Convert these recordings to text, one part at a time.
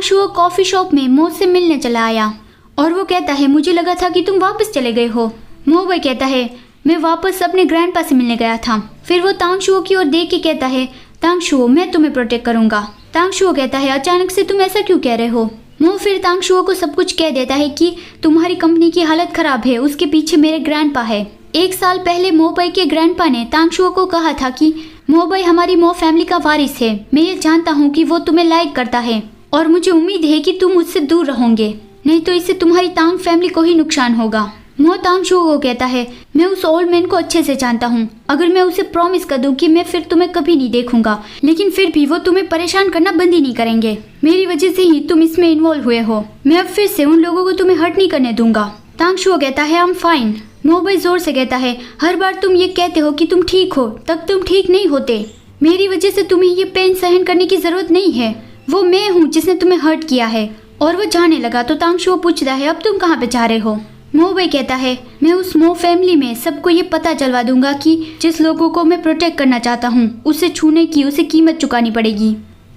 शुओ coffee shop में मो से मिलने चला आया और वो कहता है मुझे लगा था कि तुम वापस चले गए हो। मो भाई कहता है मैं वापस अपने ग्रैंडपा से मिलने गया था। फिर वो तांग शुओ की ओर देख के कहता है तांग शुओ मैं तुम्हें प्रोटेक्ट करूंगा। तांग शुओ कहता है अचानक से तुम ऐसा क्यों कह रहे हो। मो फिर तांग शुओ को सब कुछ कह देता है कि तुम्हारी कंपनी की हालत खराब है, उसके पीछे मेरे ग्रैंडपा है। 1 साल पहले मो भाई के ग्रैंडपा ने तांग शुओ को कहा था कि मो भाई हमारी मो फैमिली का वारिस है। मैं ये जानता हूँ कि वो तुम्हें लाइक करता है और मुझे उम्मीद है कि तुम उससे दूर रहोगे, नहीं तो इससे तुम्हारी तांग फैमिली को ही नुकसान होगा। मो तांग शुओ को कहता है मैं उस ओल्ड मैन को अच्छे से जानता हूँ। अगर मैं उसे प्रॉमिस कर दूं कि मैं फिर तुम्हें कभी नहीं देखूंगा, लेकिन फिर भी वो तुम्हें परेशान करना बंद ही नहीं करेंगे। मेरी वजह से ही तुम इसमें इन्वॉल्व हुए हो। मैं अब फिर से उन लोगों को तुम्हें हर्ट नहीं करने दूंगा। तांग शुओ कहता है आई एम फाइन। मो भाई जोर से कहता है हर बार तुम ये कहते हो कि तुम ठीक हो, तब तुम ठीक नहीं होते। मेरी वजह से तुम्हें ये पेन सहन करने की जरूरत नहीं है। वो मैं हूँ जिसने तुम्हें हर्ट किया है। और वो जाने लगा तो तांग शुओ पूछता है अब तुम कहाँ पे जा रहे हो। मो भाई कहता है मैं उस मो फैमिली में सबको ये पता चलवा दूंगा कि जिस लोगों को मैं प्रोटेक्ट करना चाहता हूँ उसे छूने की उसे कीमत चुकानी पड़ेगी।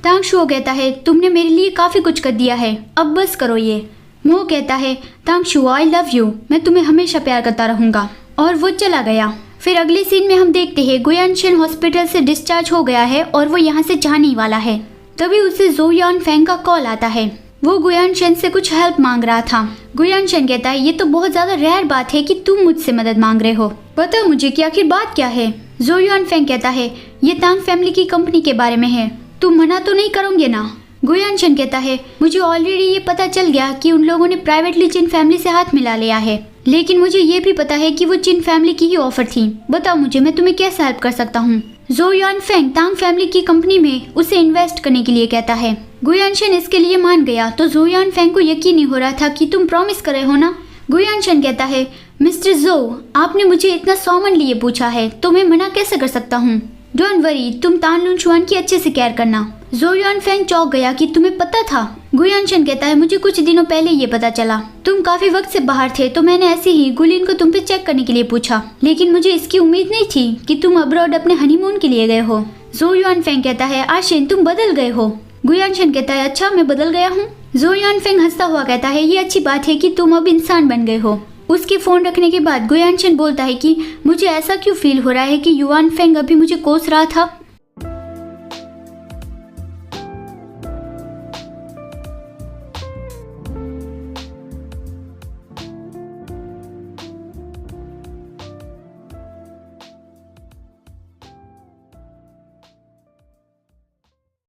तांग शुओ कहता है तुमने मेरे लिए काफी कुछ कर दिया है, अब बस करो ये। मो कहता है तांग शुओ आई लव यू, मैं तुम्हें हमेशा प्यार करता रहूंगा। और वो चला गया। फिर अगले सीन में हम देखते हैं गुयानशेन हॉस्पिटल से डिस्चार्ज हो गया है और वो यहाँ से जाने ही वाला है। तभी उसे जो यान फेंग का कॉल आता है। वो गुयानशेन से कुछ हेल्प मांग रहा था। गुयानशेन कहता है ये तो बहुत ज्यादा रेयर बात है कि तुम मुझसे मदद मांग रहे हो, बताओ मुझे कि आखिर बात क्या है। जो यान फेंग कहता है ये तांग फैमिली की कंपनी के बारे में है, तुम मना तो नहीं करोगे ना। गुयानशेन कहता है मुझे ऑलरेडी ये पता चल गया कि उन लोगों ने प्राइवेटली चिन फैमिली से हाथ मिला लिया है, लेकिन मुझे ये भी पता है कि वो चिन फैमिली की ही ऑफर थी। बताओ मुझे मैं तुम्हें कैसे हेल्प कर सकता हूँ। जो यान फेंग तांग फैमिली की कंपनी में उसे इन्वेस्ट करने के लिए कहता है। गुयानशेन इसके लिए मान गया तो जो यान फेंग को यकीन नहीं हो रहा था कि तुम प्रॉमिस कर रहे हो ना। गुयानशेन कहता है मिस्टर जो आपने मुझे इतना सौमन लिए पूछा है तो मैं मना कैसे कर सकता हूँ। डोंट वरी, तुम तान लुन शुआन की अच्छे से केयर करना। जो यान फेंग चौंक गया कि तुम्हें पता था। गुयानशेन कहता है मुझे कुछ दिनों पहले ये पता चला, तुम काफी वक्त से बाहर थे तो मैंने ऐसे ही गुलिन को तुम पे चेक करने के लिए पूछा, लेकिन मुझे इसकी उम्मीद नहीं थी कि तुम अब्रॉड अपने हनीमून के लिए गए हो। जो यान फेंग कहता है आशिन तुम बदल गए हो। गुयानशेन कहता है अच्छा मैं बदल गया हूँ। जो यान फेंग हंसता हुआ कहता है ये अच्छी बात है कि तुम अब इंसान बन गए हो। उसके फोन रखने के बाद गुयानशेन बोलता है कि मुझे ऐसा क्यों फील हो रहा है कि युआन फेंग अभी मुझे कोस रहा था।